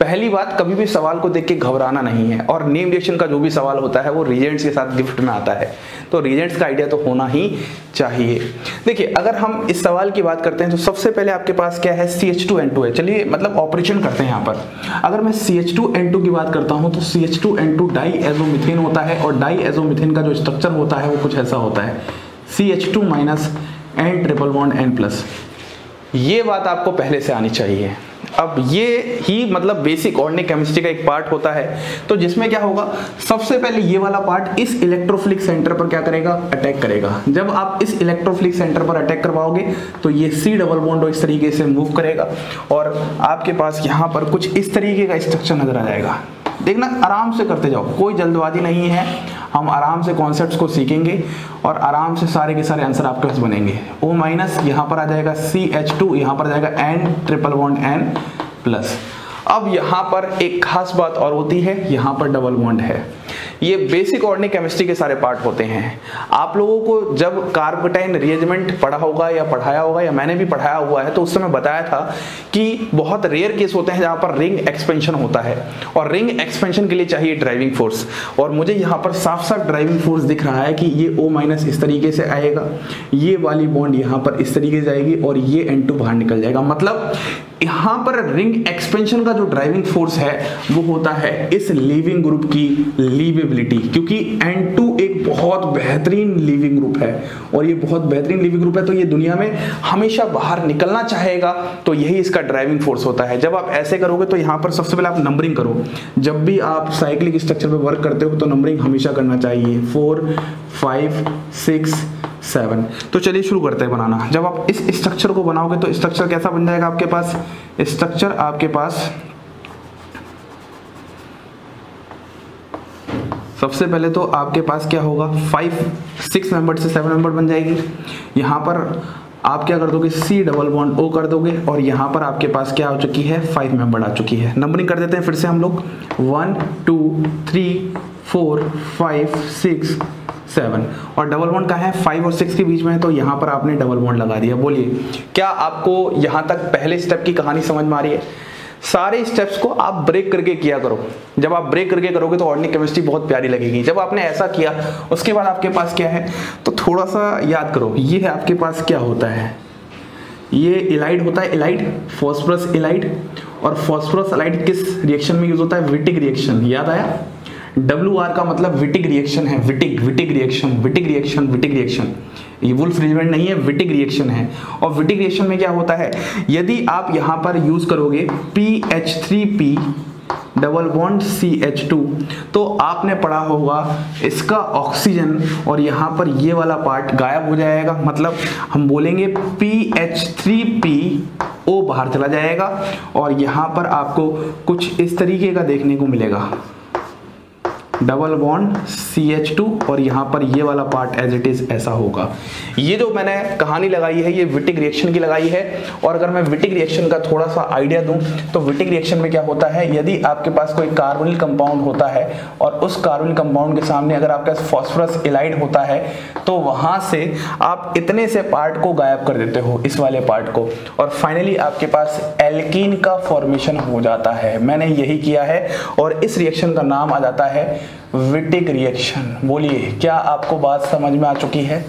पहली बात, कभी भी सवाल को देख के घबराना नहीं है, और नेम रिएक्शन का जो भी सवाल होता है वो रिएजेंट्स के साथ गिफ्ट में आता है, तो रिएजेंट्स का आइडिया तो होना ही चाहिए। देखिए अगर हम इस सवाल की बात करते हैं तो सबसे पहले आपके पास क्या है, CH2N2 है। चलिए मतलब ऑपरेशन करते हैं यहाँ पर। अगर मैं CH2N2 की बात करता हूँ तो CH2N2 डाईएजोमीथेन होता है, और डाईएजोमीथेन का जो स्ट्रक्चर होता है वो कुछ ऐसा होता है, CH2 - N triple bond N+। ये बात आपको पहले से आनी चाहिए। अब ये ही मतलब बेसिक ऑर्गेनिक केमिस्ट्री का एक पार्ट होता है, तो जिसमें क्या होगा, सबसे पहले ये वाला पार्ट इस इलेक्ट्रोफिलिक सेंटर पर क्या करेगा, अटैक करेगा। जब आप इस इलेक्ट्रोफिलिक सेंटर पर अटैक करवाओगे तो ये C डबल बॉन्ड इस तरीके से मूव करेगा, और आपके पास यहाँ पर कुछ इस तरीके का स्ट्रक्चर नजर आ जाएगा। देखना, आराम से करते जाओ, कोई जल्दबाजी नहीं है, हम आराम से कॉन्सेप्ट्स को सीखेंगे और आराम से सारे के सारे आंसर आपके पास बनेंगे। O- यहाँ पर आ जाएगा CH2, यहाँ पर आ जाएगा N ट्रिपल बॉन्ड N+। अब यहाँ पर एक खास बात और होती है, यहाँ पर डबल बॉन्ड है, ये बेसिक ऑर्गेनिक केमिस्ट्री के सारे पार्ट होते हैं। आप लोगों को जब कार्बोटाइन रिएजमेंट पढ़ा होगा या पढ़ाया होगा या मैंने भी पढ़ाया हुआ है तो उस समय बताया था कि बहुत रेयर केस होते हैं जहां पर रिंग एक्सपेंशन होता है और रिंग एक्सपेंशन के लिए चाहिए ड्राइविंग फोर्स। और मुझे यहाँ पर साफ साफ ड्राइविंग फोर्स दिख रहा है कि ये O- इस तरीके से आएगा, ये वाली बॉन्ड यहाँ पर इस तरीके से जाएगी और ये N2 बाहर निकल जाएगा। मतलब यहाँ पर रिंग एक्सपेंशन का जो ड्राइविंग फोर्स है वो होता है इस लीविंग ग्रुप की लीवेबिलिटी, क्योंकि N2 एक बहुत बेहतरीन लीविंग ग्रुप है और ये बहुत बेहतरीन लीविंग ग्रुप है तो ये दुनिया में हमेशा बाहर निकलना चाहेगा, तो यही इसका ड्राइविंग फोर्स होता है। जब आप ऐसे करोगे तो यहाँ पर सबसे पहले आप नंबरिंग करो। जब भी आप साइक्लिक स्ट्रक्चर पे वर्क करते हो तो नंबरिंग हमेशा करना चाहिए 4, 5, 6, 7। तो चलिए शुरू करते हैं बनाना। जब आप इस स्ट्रक्चर को बनाओगे तो स्ट्रक्चर कैसा बन जाएगा आपके पास? स्ट्रक्चर आपके पास सबसे पहले तो आपके पास क्या होगा, 6 मेंबर से 7 मेंबर बन जाएगी। यहाँ पर आप क्या कर दोगे, C डबल बॉन्ड O कर दोगे और यहाँ पर आपके पास क्या हो चुकी है, 5 मेंबर आ चुकी है। नंबरिंग कर देते हैं फिर से हम लोग 1, 2, 3, 4, 5, 6, 7 और डबल बॉन्ड कहाँ है, 5 और 6 के बीच में है तो यहाँ पर आपने डबल बॉन्ड लगा दिया। बोलिए क्या आपको यहाँ तक पहले स्टेप की कहानी समझ में आ रही है? सारे स्टेप्स को आप ब्रेक करके किया करो। जब आप ब्रेक करके करोगे तो ऑर्गेनिक केमिस्ट्री बहुत प्यारी लगेगी। जब आपने ऐसा किया उसके बाद आपके पास क्या है, तो थोड़ा सा याद करो। ये है आपके पास क्या होता है, ये इलाइड होता है, इलाइड फॉस्फोरस इलाइड। और फॉस्फोरस इलाइड किस रिएक्शन में यूज होता है, विटिक रिएक्शन। याद आया? WR का मतलब विटिक रिएक्शन है, विटिक रिएक्शन। ये वुल्फ रिजमेंट नहीं है, विटिक रिएक्शन है। और विटिक रिएक्शन में क्या होता है, यदि आप यहाँ पर यूज करोगे PH3P डबल बॉन्ड CH2 तो आपने पढ़ा होगा इसका ऑक्सीजन और यहाँ पर ये वाला पार्ट गायब हो जाएगा। मतलब हम बोलेंगे PH3PO बाहर चला जाएगा और यहाँ पर आपको कुछ इस तरीके का देखने को मिलेगा, डबल बॉन्ड CH2 और यहाँ पर ये वाला पार्ट एज इट इज ऐसा होगा। ये जो मैंने कहानी लगाई है ये विटिक रिएक्शन की लगाई है। और अगर मैं विटिक रिएक्शन का थोड़ा सा आइडिया दूं तो विटिक रिएक्शन में क्या होता है, यदि आपके पास कोई कार्बोनिल कंपाउंड होता है और उस कार्बोनिल कंपाउंड के सामने अगर आपके पास फॉस्फोरस इलाइड होता है तो वहां से आप इतने से पार्ट को गायब कर देते हो, इस वाले पार्ट को, और फाइनली आपके पास एल्कीन का फॉर्मेशन हो जाता है। मैंने यही किया है और इस रिएक्शन का नाम आ जाता है विटिक रिएक्शन। बोलिए क्या आपको बात समझ में आ चुकी है?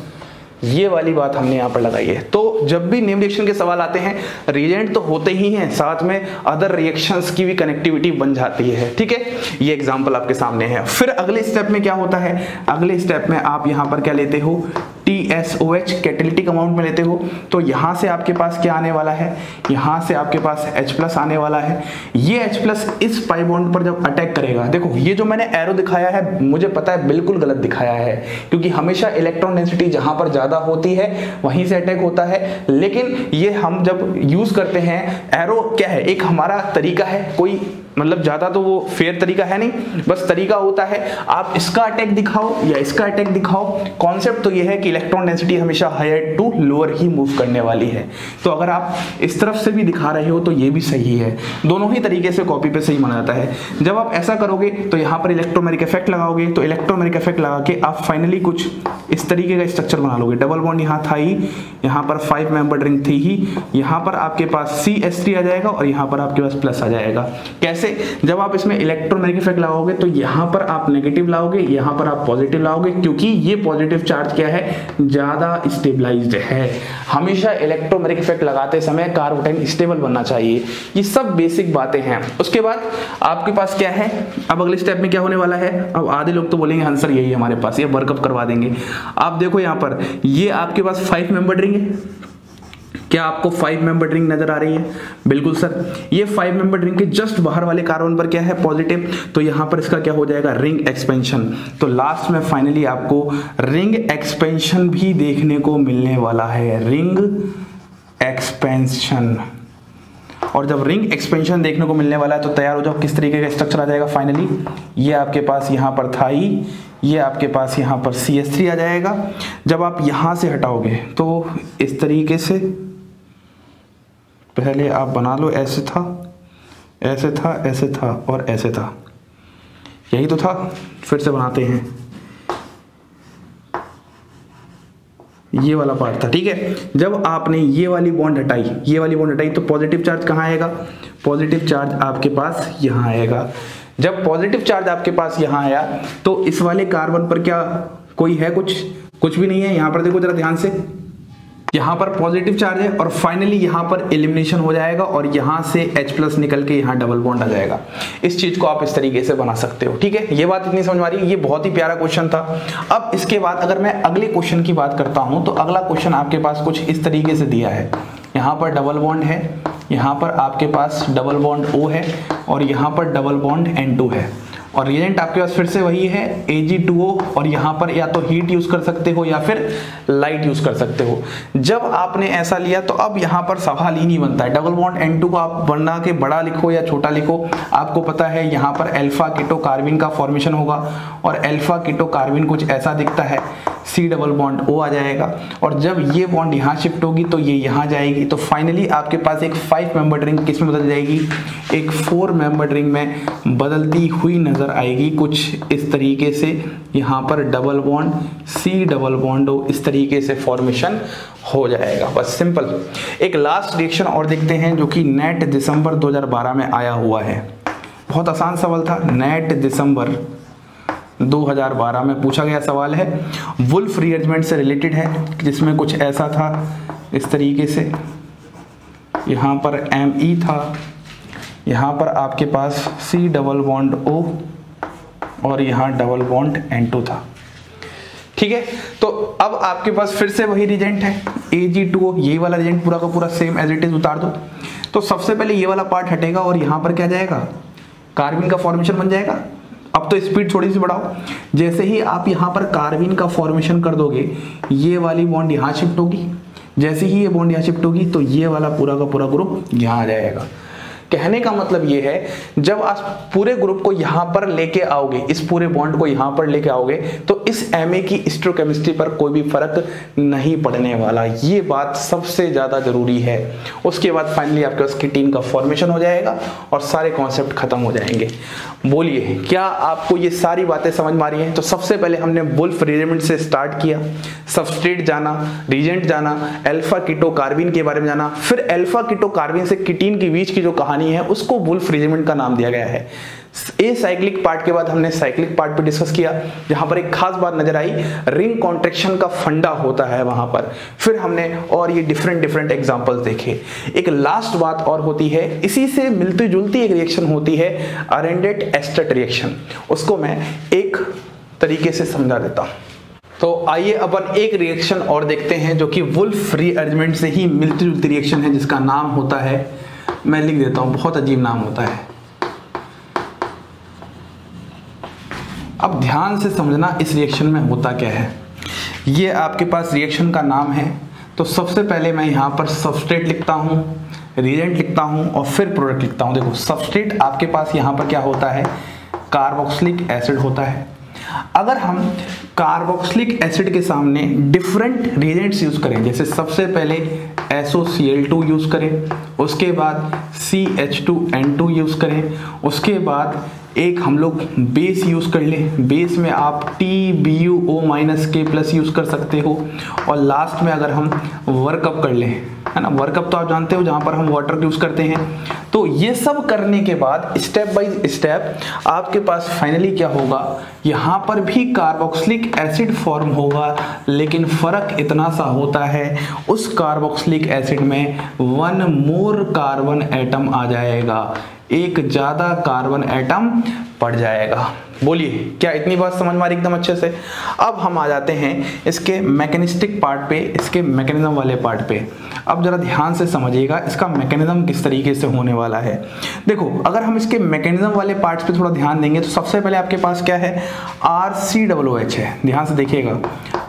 ये वाली बात हमने यहाँ पर लगाई है। तो जब भी नेम रिएक्शन के सवाल आते हैं, रिएजेंट तो होते ही हैं, साथ में अदर रिएक्शंस की भी कनेक्टिविटी बन जाती है। ठीक है, ये एग्जांपल आपके सामने है। फिर अगले स्टेप में क्या होता है, अगले स्टेप में आप यहाँ पर क्या लेते हो, TSOH कैटेलिटिक अमाउंट में लेते हो। तो यहाँ से आपके पास क्या आने वाला है, यहाँ से आपके पास H+ आने वाला है। ये H+ इस पाई बॉन्ड पर जब अटैक करेगा, देखो ये जो मैंने एरो दिखाया है मुझे पता है बिल्कुल गलत दिखाया है, क्योंकि हमेशा इलेक्ट्रॉन डेंसिटी जहां पर ज्यादा होती है वहीं से अटैक होता है। लेकिन ये हम जब यूज करते हैं, एरो क्या है, एक हमारा तरीका है, कोई मतलब ज्यादा तो वो फेयर तरीका है नहीं, बस तरीका होता है आप इसका अटैक दिखाओ या इसका अटैक दिखाओ। कॉन्सेप्ट तो ये है कि इलेक्ट्रॉन डेंसिटी हमेशा हायर टू लोअर ही मूव करने वाली है। तो अगर आप इस तरफ से भी दिखा रहे हो तो ये भी सही है, दोनों ही तरीके से कॉपी पे सही माना जाता है। जब आप ऐसा करोगे तो यहाँ पर इलेक्ट्रोमेरिक इफेक्ट लगाओगे, तो इलेक्ट्रोमेरिक इफेक्ट लगा के आप फाइनली कुछ इस तरीके का स्ट्रक्चर बना लोगे। डबल बॉन्ड यहाँ था ही, यहाँ पर 5 मेंबर रिंग थी ही, यहाँ पर आपके पास CH3 आ जाएगा और यहाँ पर आपके पास प्लस आ जाएगा। कैसे? जब आप इसमें इलेक्ट्रोमैग्नेटिक इफेक्ट लगाओगे तो यहां पर आप नेगेटिव लाओगे, यहां पर आप पॉजिटिव लाओगे, क्योंकि ये पॉजिटिव चार्ज क्या है, ज्यादा स्टेबलाइज्ड है। हमेशा इलेक्ट्रोमैग्नेटिक इफेक्ट लगाते समय कार्बोटाइन स्टेबल बनना चाहिए। ये सब बेसिक बातें हैं। उसके बाद आपके पास क्या है, अब अगले स्टेप में क्या होने वाला है। अब आधे लोग तो बोलेंगे आंसर यही है हमारे पास, ये वर्कअप करवा देंगे। आप देखो यहाँ पर ये आपके पास 5 मेंबर रिंग है। क्या आपको 5 मेंबर रिंग नजर आ रही है? बिल्कुल सर, ये 5 मेंबर रिंग के जस्ट बाहर वाले कार्बन पर क्या है, पॉजिटिव, तो यहां पर इसका क्या हो जाएगा, रिंग एक्सपेंशन। तो लास्ट में फाइनली आपको रिंग एक्सपेंशन भी देखने को मिलने वाला है, रिंग एक्सपेंशन। और जब रिंग एक्सपेंशन देखने को मिलने वाला है तो तैयार हो जाओ, किस तरीके का स्ट्रक्चर आ जाएगा फाइनली। ये आपके पास यहाँ पर था ही, ये आपके पास यहाँ पर CH3 आ जाएगा। जब आप यहाँ से हटाओगे तो इस तरीके से पहले आप बना लो, ऐसे था, ऐसे था, ऐसे था और ऐसे था। यही तो था, फिर से बनाते हैं, ये वाला पार्ट था, ठीक है। जब आपने ये वाली बॉन्ड हटाई, ये वाली बॉन्ड हटाई, तो पॉजिटिव चार्ज कहाँ आएगा, पॉजिटिव चार्ज आपके पास यहाँ आएगा। जब पॉजिटिव चार्ज आपके पास यहाँ आया तो इस वाले कार्बन पर क्या कोई है, कुछ भी नहीं है। यहाँ पर देखो जरा ध्यान से, यहाँ पर पॉजिटिव चार्ज है और फाइनली यहाँ पर एलिमिनेशन हो जाएगा और यहाँ से H+ निकल के यहाँ डबल बॉन्ड आ जाएगा। इस चीज को आप इस तरीके से बना सकते हो, ठीक है। ये बात इतनी समझ में आ रही है, ये बहुत ही प्यारा क्वेश्चन था। अब इसके बाद अगर मैं अगले क्वेश्चन की बात करता हूं तो अगला क्वेश्चन आपके पास कुछ इस तरीके से दिया है। यहाँ पर डबल बॉन्ड है, यहाँ पर आपके पास डबल बॉन्ड O है और यहाँ पर डबल बॉन्ड N2 है और रिएजेंट आपके पास फिर से वही है Ag2O और यहाँ पर या तो हीट यूज कर सकते हो या फिर लाइट यूज कर सकते हो। जब आपने ऐसा लिया तो अब यहाँ पर सवाल ही नहीं बनता है। डबल बॉन्ड N2 को आप बना के बड़ा लिखो या छोटा लिखो, आपको पता है यहाँ पर अल्फा कीटो कार्बिन का फॉर्मेशन होगा और अल्फा कीटो कार्बिन कुछ ऐसा दिखता है, C डबल बॉन्ड O आ जाएगा और जब ये बॉन्ड यहाँ शिफ्ट होगी तो ये यहाँ जाएगी, तो फाइनली आपके पास एक 5 मेंबर रिंग किस में बदल जाएगी, एक 4 मेंबर रिंग में बदलती हुई नजर आएगी कुछ इस तरीके से। यहाँ पर double bond C double bond O इस तरीके से फॉर्मेशन हो जाएगा, बस सिंपल। एक लास्ट रिएक्शन और देखते हैं जो कि नेट दिसंबर 2012 में आया हुआ है। बहुत आसान सवाल था, नेट दिसंबर 2012 में पूछा गया सवाल है, वुल्फ रीअरेंजमेंट से रिलेटेड है, जिसमें कुछ ऐसा था इस तरीके से। यहाँ पर Me था, यहाँ पर आपके पास C डबल बॉन्ड O और यहाँ डबल बॉन्ड N2 था, ठीक है। तो अब आपके पास फिर से वही रिएजेंट है Ag2O, यही वाला रिएजेंट पूरा का पूरा सेम एज इट इज उतार दो। तो सबसे पहले ये वाला पार्ट हटेगा और यहाँ पर क्या जाएगा, कार्बिन का फॉर्मेशन बन जाएगा। अब तो स्पीड थोड़ी सी बढ़ाओ, जैसे ही आप यहाँ पर कार्बिन का फॉर्मेशन कर दोगे ये वाली बॉन्ड यहाँ शिफ्ट होगी, जैसे ही ये बॉन्ड यहाँ शिफ्ट होगी तो ये वाला पूरा का पूरा ग्रुप यहाँ आ जाएगा। कहने का मतलब ये है जब आप पूरे ग्रुप को यहाँ पर लेके आओगे, इस पूरे बॉन्ड को यहाँ पर लेके आओगे तो इस Na की स्टोइकोकेमिस्ट्री पर कोई भी फर्क नहीं पड़ने वाला, ये बात सबसे ज्यादा जरूरी है। उसके बाद फाइनली आपके पास कीटीन का फॉर्मेशन हो जाएगा और सारे कॉन्सेप्ट खत्म हो जाएंगे। बोलिए क्या आपको ये सारी बातें समझ में आ रही हैं? तो सबसे पहले हमने वुल्फ रीअरेंजमेंट से स्टार्ट किया, सबस्ट्रेट जाना, रिएजेंट जाना, अल्फा कीटो कार्बिन के बारे में जाना, फिर अल्फा कीटो कार्बिन से कीटीन के बीच की जो कहानी है उसको वुल्फ रीअरेंजमेंट का नाम दिया गया है। ए साइक्लिक पार्ट के बाद हमने साइक्लिक पार्ट पे डिस्कस किया, जहां पर एक खास बात नजर आई, रिंग कॉन्ट्रैक्शन का फंडा होता है वहां पर। फिर हमने और ये डिफरेंट एग्जांपल्स देखे। एक लास्ट बात और होती है, इसी से मिलती जुलती एक रिएक्शन होती है अरेंडेट एस्टेट रिएक्शन, उसको मैं एक तरीके से समझा देता हूं। तो आइए अपन एक रिएक्शन और देखते हैं जो कि वुल्फ रीअरेंजमेंट से ही मिलती जुलती रिएक्शन है, जिसका नाम होता है, मैं लिख देता हूं, बहुत अजीब नाम होता है। अब ध्यान से समझना इस रिएक्शन में होता क्या है। ये आपके पास रिएक्शन का नाम है, तो सबसे पहले मैं यहाँ पर सबस्ट्रेट लिखता हूँ, रिएजेंट लिखता हूँ और फिर प्रोडक्ट लिखता हूँ। देखो सबस्ट्रेट आपके पास यहाँ पर क्या होता है, कार्बोक्सिलिक एसिड होता है। अगर हम कार्बोक्सिलिक एसिड के सामने डिफरेंट रिएजेंट्स यूज करें, जैसे सबसे पहले SOCl2 यूज करें, उसके बाद CH2N2 यूज करें, उसके बाद एक हम लोग बेस यूज कर लें, बेस में आप TBuO-K+ यूज कर सकते हो, और लास्ट में अगर हम वर्कअप कर लें, है ना, वर्कअप तो आप जानते हो जहां पर हम वाटर यूज करते हैं। तो ये सब करने के बाद स्टेप बाय स्टेप आपके पास फाइनली क्या होगा, यहां पर भी कार्बोक्सिलिक एसिड फॉर्म होगा, लेकिन फर्क इतना सा होता है, उस कार्बोक्सिलिक एसिड में 1 मोर कार्बन एटम आ जाएगा, एक ज्यादा कार्बन एटम पड़ जाएगा। बोलिए क्या इतनी बात समझ में आ रही एकदम अच्छे से? अब हम आ जाते हैं इसके मैकेनिस्टिक पार्ट पे, इसके मैकेनिज्म वाले पार्ट पे। अब जरा ध्यान से समझिएगा इसका मैकेनिज्म किस तरीके से होने वाला है। देखो अगर हम इसके मैकेनिज्म वाले पार्ट्स पे थोड़ा ध्यान देंगे तो सबसे पहले आपके पास क्या है, RCOOH है। ध्यान से देखिएगा,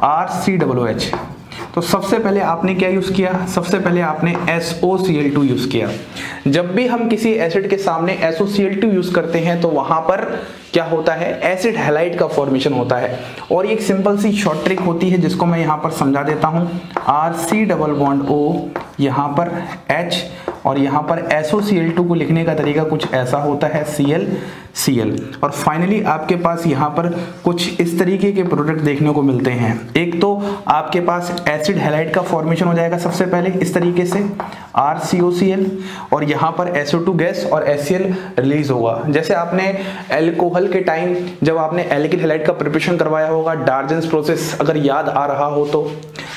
RCOOH। तो सबसे पहले आपने क्या यूज किया, सबसे पहले आपने SOCl2 यूज किया। जब भी हम किसी एसिड के सामने SOCl2 यूज करते हैं तो वहां पर क्या होता है, एसिड हैलाइड का फॉर्मेशन होता है। और एक सिंपल सी शॉर्ट ट्रिक होती है जिसको मैं यहां पर समझा देता हूं, RC डबल बॉन्ड O, यहां पर H और यहाँ पर SOCl2 को लिखने का तरीका कुछ ऐसा होता है, Cl। और फाइनली आपके पास यहाँ पर कुछ इस तरीके के प्रोडक्ट देखने को मिलते हैं। एक तो आपके पास एसिड हैलाइड का फॉर्मेशन हो जाएगा सबसे पहले इस तरीके से RCOCl, और यहाँ पर SO2 गैस और HCl रिलीज होगा। जैसे आपने एल्कोहल के टाइम जब आपने एल्किल हैलाइड का प्रिपरेशन करवाया होगा, डार्जेंस प्रोसेस अगर याद आ रहा हो तो,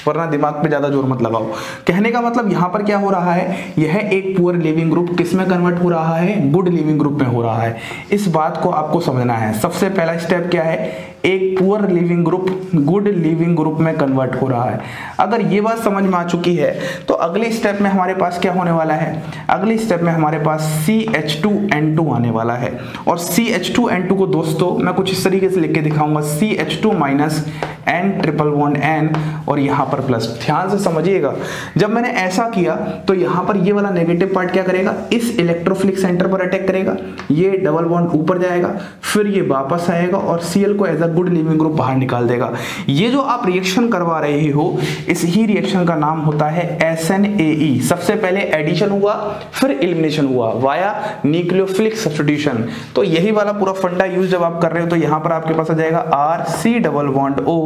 वरना दिमाग पे ज्यादा जोर मत लगाओ। कहने का मतलब यहाँ पर क्या हो रहा है, यह एक पुअर लिविंग ग्रुप किस में कन्वर्ट हो रहा है, गुड लिविंग ग्रुप में हो रहा है। इस बात को आपको समझना है। सबसे पहला स्टेप क्या है, एक poor leaving group good leaving group में कन्वर्ट हो रहा है। अगर ये बात समझ में आ चुकी है तो अगले स्टेप में हमारे पास क्या होने वाला है, अगले स्टेप में हमारे पास CH2N2 आने वाला है। और CH2N2 को दोस्तों मैं कुछ इस तरीके से लिख के दिखाऊंगा, CH2 minus N triple bond N और यहाँ पर प्लस। ध्यान से समझिएगा, जब मैंने ऐसा किया तो यहाँ पर ये वाला नेगेटिव पार्ट क्या करेगा, इस इलेक्ट्रोफिलिक सेंटर पर अटैक करेगा, ये डबल बॉन्ड ऊपर जाएगा, फिर ये वापस आएगा और Cl को as a good leaving group बाहर निकाल देगा। ये जो आप रिएक्शन करवा रहे हो, इस ही रिएक्शन का नाम होता है SNAE। सबसे पहले एडिशन हुआ, फिर एलिमिनेशन हुआ वाया न्यूक्लियोफिलिक सब्स्टिट्यूशन। तो यही वाला पूरा फंडा यूज जब आप कर रहे हो तो यहाँ पर आपके पास आ जाएगा RC डबल बॉन्ड O,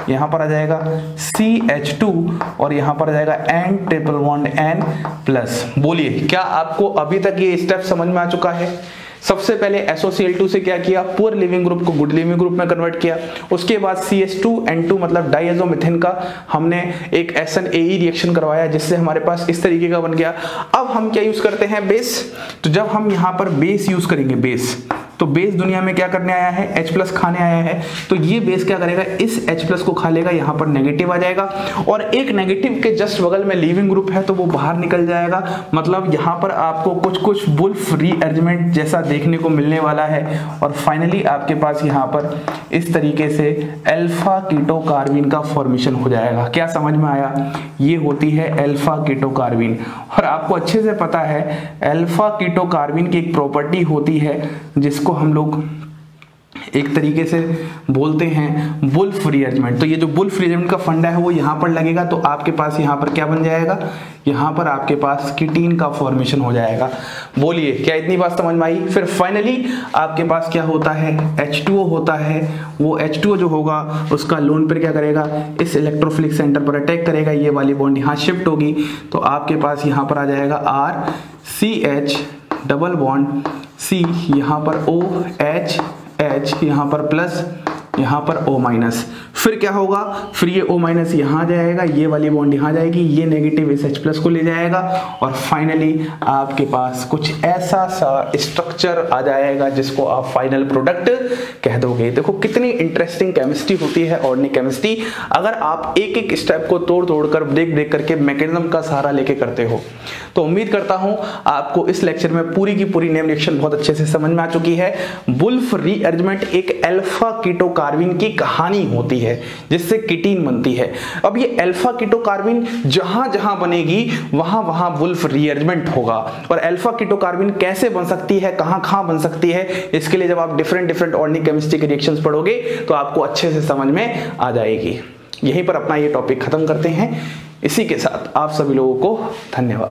यहाँ पर आ जाएगा CH2 और यहाँ पर आ जाएगा N triple bond N plus. बोलिए क्या आपको अभी तक ये स्टेप समझ में आ चुका है? सबसे पहले SOCl2 से क्या किया, पुअर लिविंग ग्रुप को गुड लिविंग ग्रुप में कन्वर्ट किया। उसके बाद CH2N2 मतलब डाइएज़ोमीथेन का हमने एक SNAE रिएक्शन करवाया जिससे हमारे पास इस तरीके का बन गया। अब हम क्या यूज करते हैं, बेस। तो जब हम यहाँ पर बेस यूज करेंगे, बेस, तो बेस दुनिया में क्या करने आया है, H प्लस खाने आया है। तो ये बेस क्या करेगा, इस H प्लस को खा लेगा, यहाँ पर नेगेटिव आ जाएगा और एक नेगेटिव के जस्ट बगल में लीविंग ग्रुप है तो वो बाहर निकल जाएगा। मतलब यहाँ पर आपको कुछ कुछ वुल्फ रीअरेंजमेंट जैसा देखने को मिलने वाला है। और फाइनली आपके पास यहाँ पर इस तरीके से अल्फा कीटो कार्बिन का फॉर्मेशन हो जाएगा। क्या समझ में आया, ये होती है अल्फा कीटो कार्बिन। और आपको अच्छे से पता है अल्फा कीटो कार्बिन की एक प्रॉपर्टी होती है जिसको हम लोग एक तरीके से बोलते हैं वुल्फ रीअरेंजमेंट। तो ये जो वुल्फ रीअरेंजमेंट का फंडा है वो यहाँ पर लगेगा तो आपके पास यहाँ पर क्या बन जाएगा, यहाँ पर आपके पास कीटीन का फॉर्मेशन हो जाएगा। बोलिए क्या इतनी बात समझ में आई? फिर फाइनली आपके पास क्या होता है, H2O होता है। वो H2O जो होगा उसका लोन पर क्या करेगा, इस इलेक्ट्रोफिलिक सेंटर पर अटैक करेगा, ये वाली बॉन्ड यहाँ शिफ्ट होगी तो आपके पास यहाँ पर आ जाएगा RCH डबल बॉन्ड C, यहाँ पर OH H, यहाँ पर प्लस, यहाँ पर O माइनस। फिर क्या होगा, फिर ये O माइनस यहाँ जाएगा, ये वाली बॉन्ड यहाँ जाएगी, ये नेगेटिव इस H प्लस को ले जाएगा और फाइनली आपके पास कुछ ऐसा सा स्ट्रक्चर आ जाएगा जिसको आप फाइनल प्रोडक्ट कह दोगे। देखो कितनी इंटरेस्टिंग केमिस्ट्री होती है ऑर्गेनिक केमिस्ट्री, अगर आप एक एक स्टेप को तोड़ तोड़ कर देख देख करके मैकेनिज्म का सहारा लेके करते हो। तो उम्मीद करता हूं आपको इस लेक्चर में पूरी की पूरी नेम रिएक्शन बहुत अच्छे से समझ में आ चुकी है। वुल्फ रीअरेंजमेंट एक अल्फा कीटो कार्बिन की कहानी होती है जिससे कीटीन बनती है। अब ये अल्फा कीटो कार्बिन जहां जहां बनेगी वहां वहां वुल्फ रीअरेंजमेंट होगा। और अल्फा कीटो कार्बिन कैसे बन सकती है, कहां कहां बन सकती है, इसके लिए जब आप डिफरेंट ऑर्गेनिक केमिस्ट्री के रिएक्शंस पढ़ोगे तो आपको अच्छे से समझ में आ जाएगी। यहीं पर अपना ये टॉपिक खत्म करते हैं। इसी के साथ आप सभी लोगों को धन्यवाद।